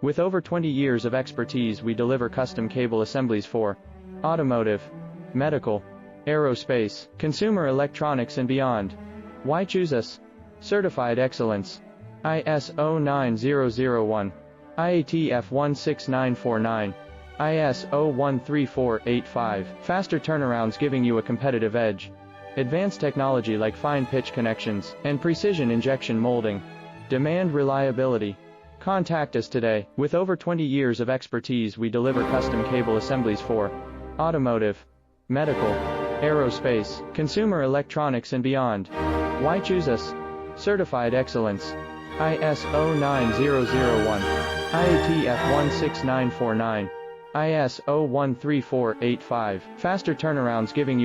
With over 20 years of expertise, we deliver custom cable assemblies for automotive, medical, aerospace, consumer electronics and beyond. Why choose us? Certified excellence. ISO 9001, IATF 16949, ISO 13485. Faster turnarounds giving you a competitive edge. Advanced technology like fine pitch connections and precision injection molding. Demand reliability. Contact us today. With over 20 years of expertise, we deliver custom cable assemblies for automotive, medical, aerospace, consumer electronics and beyond. Why choose us? Certified excellence. ISO 9001, IATF 16949, ISO 13485. Faster turnarounds giving you